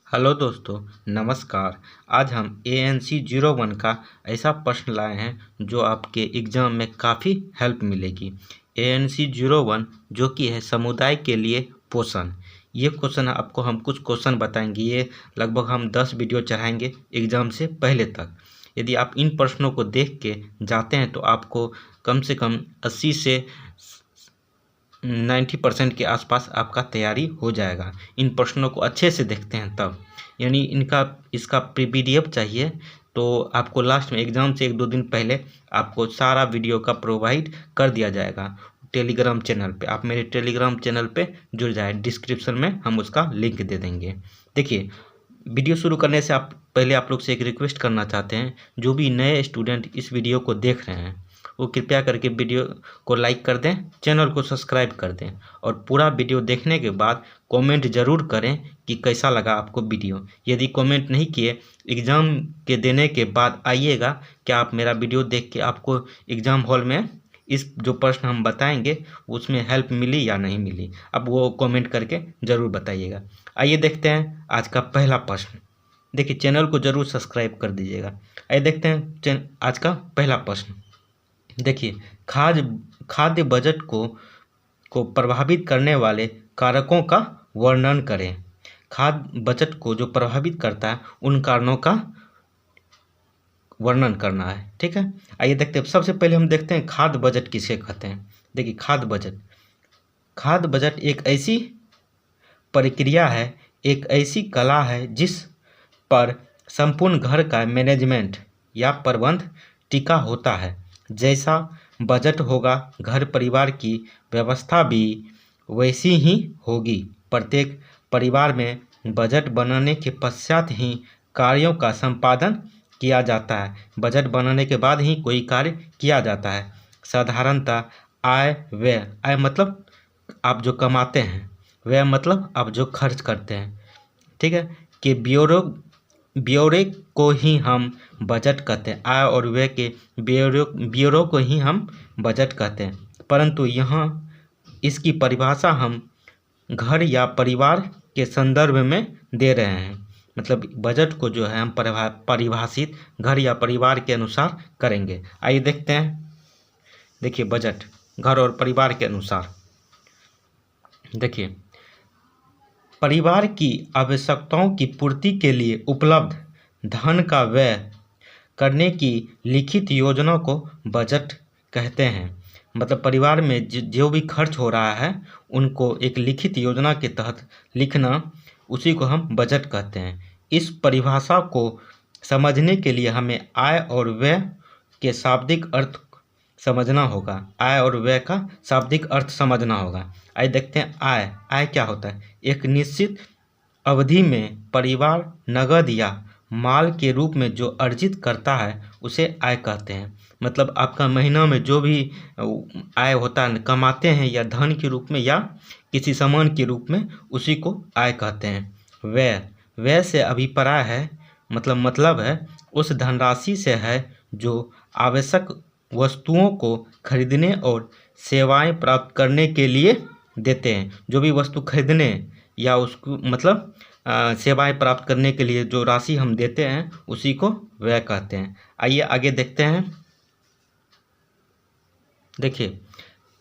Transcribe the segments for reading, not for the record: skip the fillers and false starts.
Hello दोस्तों, नमस्कार। आज हम ANC 01 का ऐसा प्रश्न लाए हैं जो आपके एग्ज़ाम में काफ़ी हेल्प मिलेगी। ANC 01 जो कि है समुदाय के लिए पोषण। ये क्वेश्चन आपको हम कुछ क्वेश्चन बताएंगे। ये लगभग हम 10 वीडियो चढ़ाएंगे एग्ज़ाम से पहले तक। यदि आप इन प्रश्नों को देख के जाते हैं तो आपको कम से कम 80 से 90% के आसपास आपका तैयारी हो जाएगा। इन प्रश्नों को अच्छे से देखते हैं तब, यानी इसका PDF चाहिए तो आपको लास्ट में एग्ज़ाम से 1-2 दिन पहले आपको सारा वीडियो का प्रोवाइड कर दिया जाएगा टेलीग्राम चैनल पे। आप मेरे टेलीग्राम चैनल पे जुड़ जाए, डिस्क्रिप्शन में हम उसका लिंक दे देंगे। देखिए, वीडियो शुरू करने से पहले आप लोग से एक रिक्वेस्ट करना चाहते हैं। जो भी नए स्टूडेंट इस वीडियो को देख रहे हैं वो कृपया करके वीडियो को लाइक कर दें, चैनल को सब्सक्राइब कर दें और पूरा वीडियो देखने के बाद कमेंट ज़रूर करें कि कैसा लगा आपको वीडियो। यदि कमेंट नहीं किए, एग्ज़ाम के देने के बाद आइएगा, क्या आप मेरा वीडियो देख के आपको एग्ज़ाम हॉल में इस जो प्रश्न हम बताएंगे उसमें हेल्प मिली या नहीं मिली, अब वो कमेंट करके ज़रूर बताइएगा। आइए देखते हैं आज का पहला प्रश्न। देखिए, चैनल को ज़रूर सब्सक्राइब कर दीजिएगा। आइए देखते हैं आज का पहला प्रश्न। देखिए, खाद्य बजट को प्रभावित करने वाले कारकों का वर्णन करें। खाद्य बजट को जो प्रभावित करता है उन कारणों का वर्णन करना है। ठीक है, आइए देखते हैं। सबसे पहले हम देखते हैं खाद्य बजट किसे कहते हैं। देखिए, खाद्य बजट एक ऐसी प्रक्रिया है, एक ऐसी कला है जिस पर संपूर्ण घर का मैनेजमेंट या प्रबंध टिका होता है। जैसा बजट होगा, घर परिवार की व्यवस्था भी वैसी ही होगी। प्रत्येक परिवार में बजट बनाने के पश्चात ही कार्यों का संपादन किया जाता है। बजट बनाने के बाद ही कोई कार्य किया जाता है। साधारणतः आय व्यय, आय मतलब आप जो कमाते हैं, व्यय मतलब आप जो खर्च करते हैं, ठीक है, कि ब्यौरे को ही हम बजट कहते हैं। आय और व्यय के ब्यौरे को ही हम बजट कहते हैं। परंतु यहाँ इसकी परिभाषा हम घर या परिवार के संदर्भ में दे रहे हैं। मतलब बजट को जो है हम परिभाषित घर या परिवार के अनुसार करेंगे। आइए देखते हैं। देखिए, बजट घर और परिवार के अनुसार। देखिए, परिवार की आवश्यकताओं की पूर्ति के लिए उपलब्ध धन का व्यय करने की लिखित योजना को बजट कहते हैं। मतलब परिवार में जो भी खर्च हो रहा है उनको एक लिखित योजना के तहत लिखना, उसी को हम बजट कहते हैं। इस परिभाषा को समझने के लिए हमें आय और व्यय के शाब्दिक अर्थ समझना होगा। आय और व्यय का शाब्दिक अर्थ समझना होगा। आइए देखते हैं आय क्या होता है। एक निश्चित अवधि में परिवार नगद या माल के रूप में जो अर्जित करता है उसे आय कहते हैं। मतलब आपका महीना में जो भी आय होता है, कमाते हैं या धन के रूप में या किसी सामान के रूप में, उसी को आय कहते हैं। व्यय से अभिप्राय है, मतलब है उस धनराशि से है जो आवश्यक वस्तुओं को खरीदने और सेवाएं प्राप्त करने के लिए देते हैं। जो भी वस्तु खरीदने या उसको मतलब सेवाएं प्राप्त करने के लिए जो राशि हम देते हैं उसी को व्यय कहते हैं। आइए आगे देखते हैं। देखिए,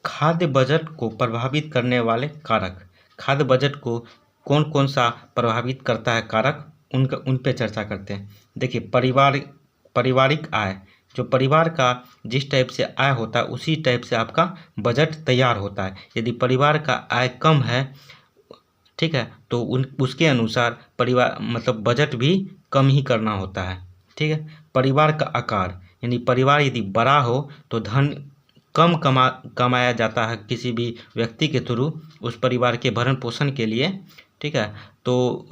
खाद्य बजट को प्रभावित करने वाले कारक। खाद्य बजट को कौन कौन सा प्रभावित करता है कारक, उन पे चर्चा करते हैं। देखिए, पारिवारिक आय, जो परिवार का जिस टाइप से आय होता है उसी टाइप से आपका बजट तैयार होता है। यदि परिवार का आय कम है, ठीक है, तो उसके अनुसार मतलब बजट भी कम ही करना होता है। ठीक है, परिवार का आकार, यानी परिवार यदि बड़ा हो तो धन कम कमाया जाता है किसी भी व्यक्ति के थ्रू उस परिवार के भरण पोषण के लिए। ठीक है, तो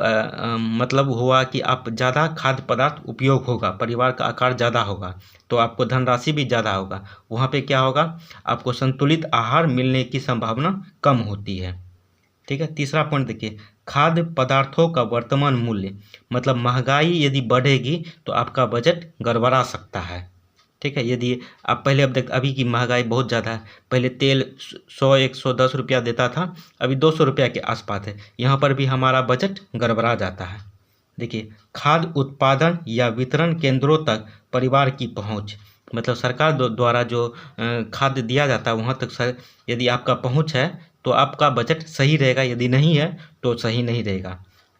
मतलब हुआ कि आप ज़्यादा खाद्य पदार्थ उपयोग होगा, परिवार का आकार ज़्यादा होगा तो आपको धनराशि भी ज़्यादा होगा। वहाँ पे क्या होगा, आपको संतुलित आहार मिलने की संभावना कम होती है। ठीक है, तीसरा पॉइंट देखिए, खाद्य पदार्थों का वर्तमान मूल्य, मतलब महंगाई यदि बढ़ेगी तो आपका बजट गड़बड़ा सकता है। ठीक है, यदि आप पहले अभी की महंगाई बहुत ज़्यादा है। पहले तेल 100-110 रुपया देता था, अभी 200 रुपया के आसपास है। यहाँ पर भी हमारा बजट गड़बड़ा जाता है। देखिए खाद्य उत्पादन या वितरण केंद्रों तक परिवार की पहुंच, मतलब सरकार द्वारा जो खाद्य दिया जाता है वहाँ तक यदि आपका पहुंच है तो आपका बजट सही रहेगा, यदि नहीं है तो सही नहीं रहेगा।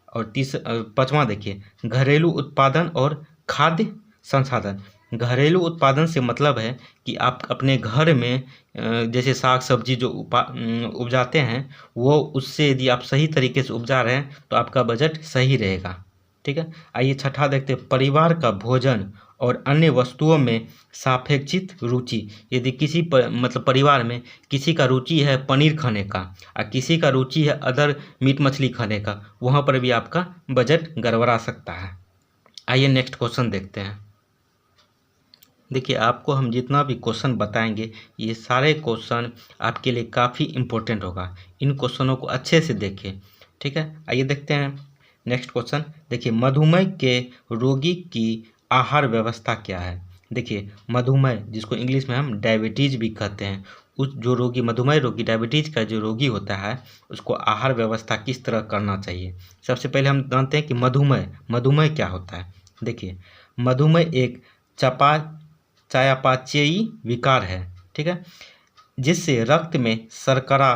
और पाँचवां देखिए घरेलू उत्पादन और खाद्य संसाधन। घरेलू उत्पादन से मतलब है कि आप अपने घर में जैसे साग सब्जी जो उपजाते हैं वो, उससे यदि आप सही तरीके से उपजा रहे हैं तो आपका बजट सही रहेगा। ठीक है, आइए छठा देखते हैं परिवार का भोजन और अन्य वस्तुओं में सापेक्षित रुचि। यदि किसी मतलब परिवार में किसी का रुचि है पनीर खाने का और किसी का रुचि है अदर मीट मछली खाने का, वहाँ पर भी आपका बजट गड़बड़ा सकता है। आइए नेक्स्ट क्वेश्चन देखते हैं। देखिए आपको हम जितना भी क्वेश्चन बताएंगे ये सारे क्वेश्चन आपके लिए काफ़ी इम्पोर्टेंट होगा, इन क्वेश्चनों को अच्छे से देखें। ठीक है, आइए देखते हैं नेक्स्ट क्वेश्चन। देखिए मधुमेह के रोगी की आहार व्यवस्था क्या है। देखिए मधुमेह जिसको इंग्लिश में हम डायबिटीज़ भी कहते हैं, उस जो रोगी मधुमेह रोगी डायबिटीज़ का जो रोगी होता है उसको आहार व्यवस्था किस तरह करना चाहिए। सबसे पहले हम जानते हैं कि मधुमेह क्या होता है। देखिए मधुमेह एक चयापचयी विकार है, ठीक है, जिससे रक्त में शर्करा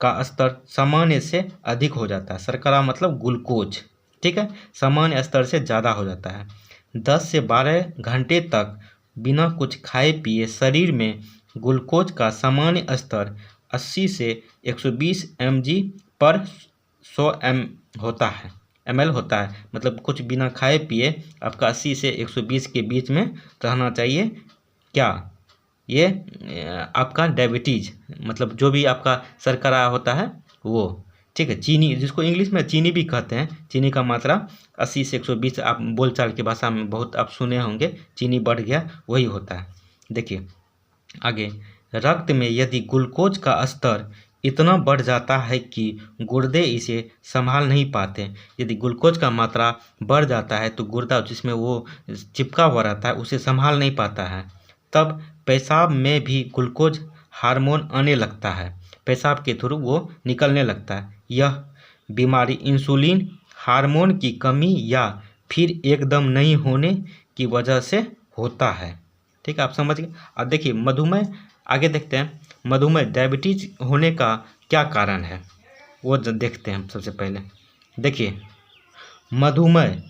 का स्तर सामान्य से अधिक हो जाता है। शर्करा मतलब ग्लूकोज, ठीक है, सामान्य स्तर से ज़्यादा हो जाता है। 10 से 12 घंटे तक बिना कुछ खाए पिए शरीर में ग्लूकोज का सामान्य स्तर 80 से 120 mg पर 100 ml होता है। मतलब कुछ बिना खाए पिए आपका 80 से 120 के बीच में रहना चाहिए। क्या ये आपका डायबिटीज़ मतलब जो भी आपका शर्करा होता है वो, ठीक है। चीनी जिसको इंग्लिश में चीनी भी कहते हैं, चीनी का मात्रा 80 से 120 आप बोलचाल की भाषा में बहुत आप सुने होंगे, चीनी बढ़ गया वही होता है। देखिए आगे रक्त में यदि ग्लूकोज का स्तर इतना बढ़ जाता है कि गुर्दे इसे संभाल नहीं पाते। यदि ग्लूकोज का मात्रा बढ़ जाता है तो गुर्दा जिसमें वो चिपका हुआ रहता है उसे संभाल नहीं पाता है। तब पेशाब में भी ग्लूकोज हार्मोन आने लगता है, पेशाब के थ्रू वो निकलने लगता है। यह बीमारी इंसुलिन हार्मोन की कमी या फिर एकदम नहीं होने की वजह से होता है। ठीक है, आप समझ गए। अब देखिए मधुमेह, आगे देखते हैं मधुमेह डायबिटीज होने का क्या कारण है वो देखते हैं। सबसे पहले देखिए मधुमेह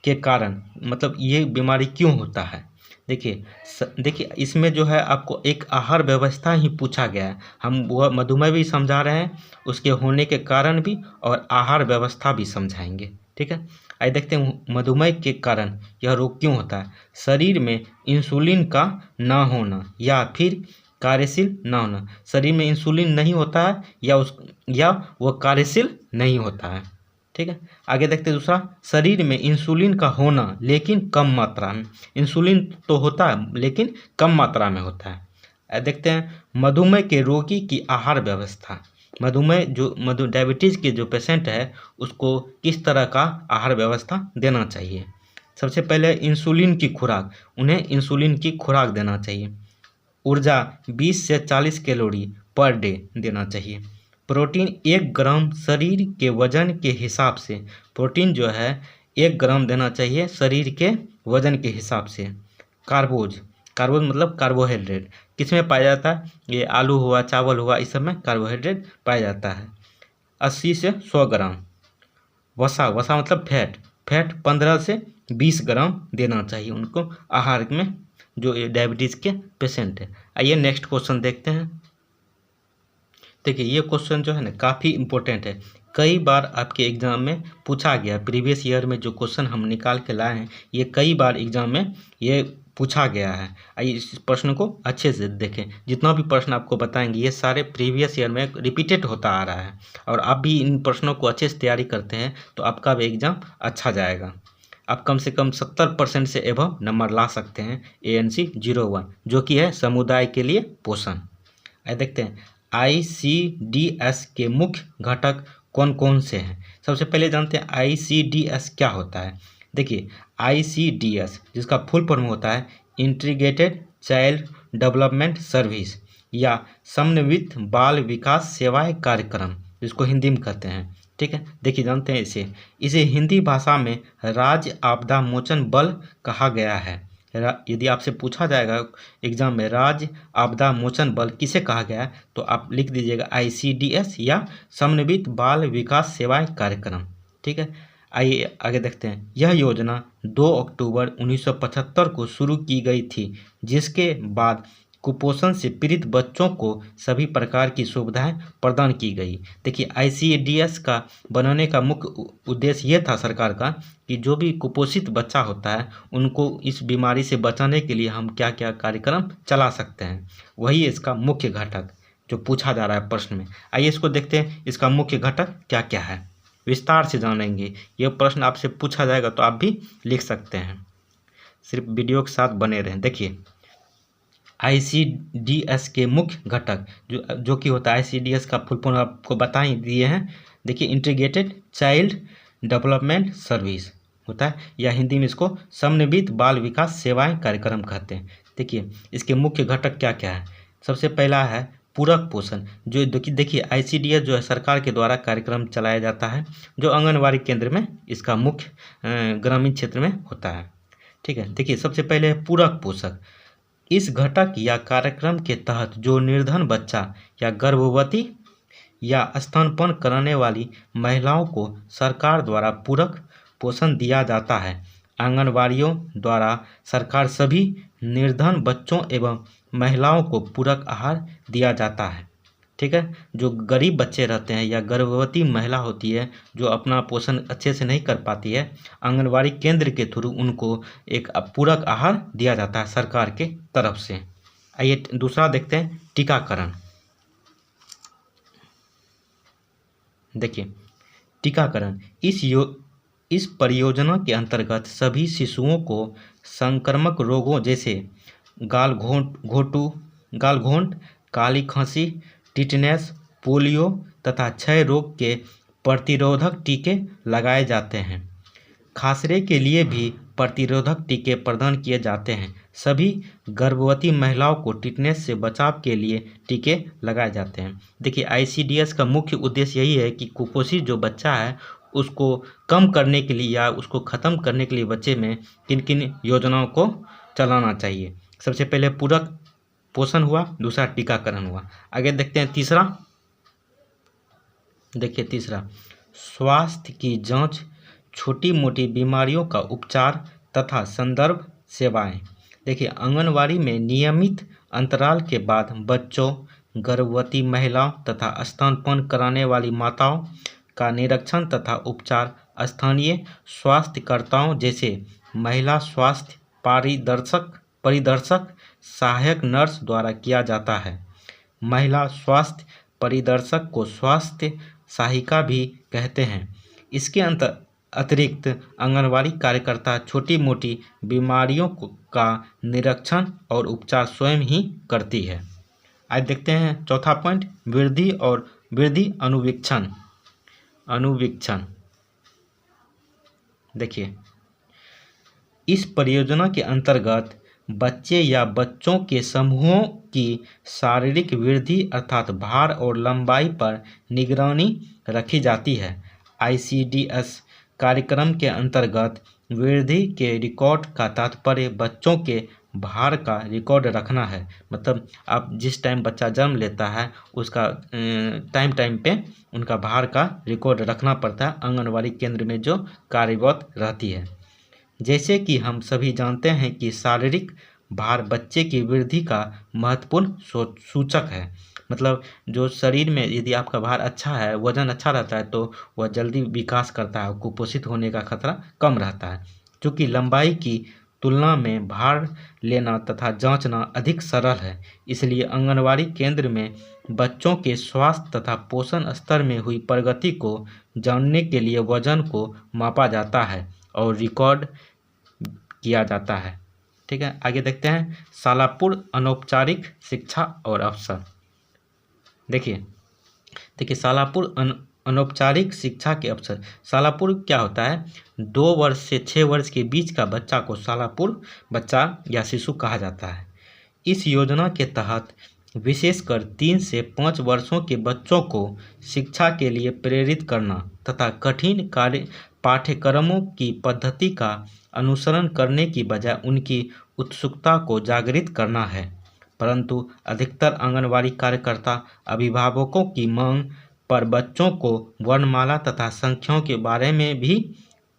के कारण मतलब ये बीमारी क्यों होता है। देखिए इसमें जो है आपको एक आहार व्यवस्था ही पूछा गया है। हम वह मधुमेह भी समझा रहे हैं, उसके होने के कारण भी, और आहार व्यवस्था भी समझाएंगे। ठीक है, आइए देखते हैं मधुमेह के कारण यह रोग क्यों होता है। शरीर में इंसुलिन का ना होना या फिर कार्यशील ना होना। शरीर में इंसुलिन नहीं होता है या वह कार्यशील नहीं होता है। ठीक है, आगे देखते हैं दूसरा, शरीर में इंसुलिन का होना लेकिन कम मात्रा में। इंसुलिन तो होता है लेकिन कम मात्रा में होता है। देखते हैं मधुमेह के रोगी की आहार व्यवस्था। मधुमेह जो डायबिटीज़ के जो पेशेंट है उसको किस तरह का आहार व्यवस्था देना चाहिए। सबसे पहले इंसुलिन की खुराक, उन्हें इंसुलिन की खुराक देना चाहिए। ऊर्जा 20 से 40 कैलोरी पर डे देना चाहिए। प्रोटीन 1 ग्राम शरीर के वजन के हिसाब से, प्रोटीन जो है 1 ग्राम देना चाहिए शरीर के वजन के हिसाब से। कार्बोज मतलब कार्बोहाइड्रेट किस में पाया जाता है, ये आलू हुआ, चावल हुआ, इस सब में कार्बोहाइड्रेट पाया जाता है। 80 से 100 ग्राम। वसा मतलब फैट 15 से 20 ग्राम देना चाहिए उनको आहार में, जो डायबिटीज़ के पेशेंट है। आइए नेक्स्ट क्वेश्चन देखते हैं। देखिए ये क्वेश्चन जो है ना काफ़ी इम्पोर्टेंट है, कई बार आपके एग्ज़ाम में पूछा गया। प्रीवियस ईयर में जो क्वेश्चन हम निकाल के लाए हैं ये कई बार एग्ज़ाम में ये पूछा गया है। आइए इस प्रश्न को अच्छे से देखें। जितना भी प्रश्न आपको बताएंगे ये सारे प्रीवियस ईयर में रिपीटेड होता आ रहा है, और आप भी इन प्रश्नों को अच्छे से तैयारी करते हैं तो आपका भी एग्ज़ाम अच्छा जाएगा। आप कम से कम 70% से एबव नंबर ला सकते हैं ANC 01, जो कि है समुदाय के लिए पोषण। आइए देखते हैं ICDS के मुख्य घटक कौन कौन से हैं। सबसे पहले जानते हैं ICDS क्या होता है। देखिए ICDS जिसका फुल फॉर्म होता है इंटीग्रेटेड चाइल्ड डेवलपमेंट सर्विस या समन्वित बाल विकास सेवाएं कार्यक्रम, जिसको हिंदी में कहते हैं। ठीक है, देखिए जानते हैं इसे हिंदी भाषा में राज्य आपदा मोचन बल कहा गया है। यदि आपसे पूछा जाएगा एग्जाम में राज्य आपदा मोचन बल किसे कहा गया है, तो आप लिख दीजिएगा ICDS या समन्वित बाल विकास सेवाएं कार्यक्रम। ठीक है, आइए आगे देखते हैं। यह योजना 2 अक्टूबर 1975 को शुरू की गई थी, जिसके बाद कुपोषण से पीड़ित बच्चों को सभी प्रकार की सुविधाएं प्रदान की गई। देखिए ICDS का बनाने का मुख्य उद्देश्य यह था सरकार का कि जो भी कुपोषित बच्चा होता है उनको इस बीमारी से बचाने के लिए हम क्या क्या कार्यक्रम चला सकते हैं, वही इसका मुख्य घटक जो पूछा जा रहा है प्रश्न में। आइए इसको देखते हैं, इसका मुख्य घटक क्या क्या है, विस्तार से जानेंगे। यह प्रश्न आपसे पूछा जाएगा तो आप भी लिख सकते हैं, सिर्फ वीडियो के साथ बने रहें। देखिए ICDS के मुख्य घटक जो कि होता है, ICDS का फुल फॉर्म आपको बता ही दिए हैं। देखिए इंटीग्रेटेड चाइल्ड डेवलपमेंट सर्विस होता है, या हिंदी में इसको समन्वित बाल विकास सेवाएं कार्यक्रम कहते हैं। देखिए इसके मुख्य घटक क्या क्या है। सबसे पहला है पूरक पोषण, जो देखिए ICDS जो है सरकार के द्वारा कार्यक्रम चलाया जाता है, जो आंगनबाड़ी केंद्र में इसका मुख्य ग्रामीण क्षेत्र में होता है। ठीक है, देखिए सबसे पहले है पूरक पोषक। इस घटक या कार्यक्रम के तहत जो निर्धन बच्चा या गर्भवती या स्तनपान कराने वाली महिलाओं को सरकार द्वारा पूरक पोषण दिया जाता है। आंगनबाड़ियों द्वारा सरकार सभी निर्धन बच्चों एवं महिलाओं को पूरक आहार दिया जाता है। ठीक है, जो गरीब बच्चे रहते हैं या गर्भवती महिला होती है जो अपना पोषण अच्छे से नहीं कर पाती है, आंगनबाड़ी केंद्र के थ्रू उनको एक पूरक आहार दिया जाता है सरकार के तरफ से। आइए दूसरा देखते हैं, टीकाकरण। देखिए टीकाकरण इस परियोजना के अंतर्गत सभी शिशुओं को संक्रामक रोगों जैसे गालघोंट, काली खांसी, टिटनेस, पोलियो तथा क्षय रोग के प्रतिरोधक टीके लगाए जाते हैं। खासरे के लिए भी प्रतिरोधक टीके प्रदान किए जाते हैं। सभी गर्भवती महिलाओं को टिटनेस से बचाव के लिए टीके लगाए जाते हैं। देखिए ICDS का मुख्य उद्देश्य यही है कि कुपोषित जो बच्चा है उसको कम करने के लिए या उसको ख़त्म करने के लिए बच्चे में किन किन योजनाओं को चलाना चाहिए। सबसे पहले पूरक पोषण हुआ, दूसरा टीकाकरण हुआ। आगे देखते हैं तीसरा। देखिए तीसरा, स्वास्थ्य की जांच, छोटी मोटी बीमारियों का उपचार तथा संदर्भ सेवाएं। देखिए आंगनबाड़ी में नियमित अंतराल के बाद बच्चों, गर्भवती महिलाओं तथा स्तनपान कराने वाली माताओं का निरीक्षण तथा उपचार स्थानीय स्वास्थ्यकर्ताओं जैसे महिला स्वास्थ्य परिदर्शक सहायक नर्स द्वारा किया जाता है। महिला स्वास्थ्य परिदर्शक को स्वास्थ्य सहायिका भी कहते हैं। इसके अतिरिक्त आंगनबाड़ी कार्यकर्ता छोटी मोटी बीमारियों का निरीक्षण और उपचार स्वयं ही करती है। आज देखते हैं चौथा पॉइंट, वृद्धि अनुवीक्षण। देखिए इस परियोजना के अंतर्गत बच्चे या बच्चों के समूहों की शारीरिक वृद्धि अर्थात भार और लंबाई पर निगरानी रखी जाती है। ICDS कार्यक्रम के अंतर्गत वृद्धि के रिकॉर्ड का तात्पर्य बच्चों के भार का रिकॉर्ड रखना है। मतलब आप जिस टाइम बच्चा जन्म लेता है उसका टाइम पे उनका भार का रिकॉर्ड रखना पड़ता है आंगनबाड़ी केंद्र में जो कार्यरत रहती है। जैसे कि हम सभी जानते हैं कि शारीरिक भार बच्चे की वृद्धि का महत्वपूर्ण सूचक है। मतलब जो शरीर में यदि आपका भार अच्छा है, वजन अच्छा रहता है तो वह जल्दी विकास करता है, कुपोषित होने का खतरा कम रहता है। क्योंकि लंबाई की तुलना में भार लेना तथा जांचना अधिक सरल है, इसलिए आंगनबाड़ी केंद्र में बच्चों के स्वास्थ्य तथा पोषण स्तर में हुई प्रगति को जानने के लिए वजन को मापा जाता है और रिकॉर्ड किया जाता है। ठीक है, आगे देखते हैं शालापूर्व अनौपचारिक शिक्षा और अवसर। देखिए शालापूर्व अनौपचारिक शिक्षा के अवसर। शालापूर्व क्या होता है, 2 वर्ष से 6 वर्ष के बीच का बच्चा को शालापूर्व बच्चा या शिशु कहा जाता है। इस योजना के तहत विशेषकर 3 से 5 वर्षों के बच्चों को शिक्षा के लिए प्रेरित करना तथा कठिन कार्य पाठ्यक्रमों की पद्धति का अनुसरण करने की बजाय उनकी उत्सुकता को जागृत करना है। परंतु अधिकतर आंगनवाड़ी कार्यकर्ता अभिभावकों की मांग पर बच्चों को वर्णमाला तथा संख्याओं के बारे में भी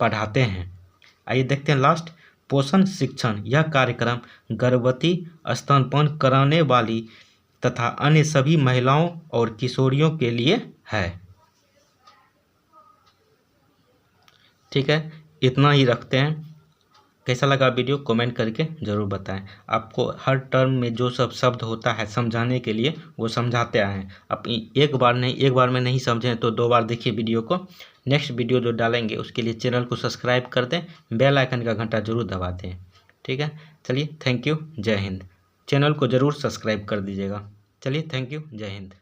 पढ़ाते हैं। आइए देखते हैं लास्ट, पोषण शिक्षण। यह कार्यक्रम गर्भवती, स्तनपान कराने वाली तथा अन्य सभी महिलाओं और किशोरियों के लिए है। ठीक है, इतना ही रखते हैं। कैसा लगा वीडियो कमेंट करके ज़रूर बताएं। आपको हर टर्म में जो सब शब्द होता है समझाने के लिए वो समझाते आए हैं। आप एक बार में नहीं समझें तो 2 बार देखिए वीडियो को। नेक्स्ट वीडियो जो डालेंगे उसके लिए चैनल को सब्सक्राइब कर दें, बेल आइकन का घंटा जरूर दबा दें। ठीक है, चलिए थैंक यू, जय हिंद। चैनल को ज़रूर सब्सक्राइब कर दीजिएगा। चलिए थैंक यू, जय हिंद।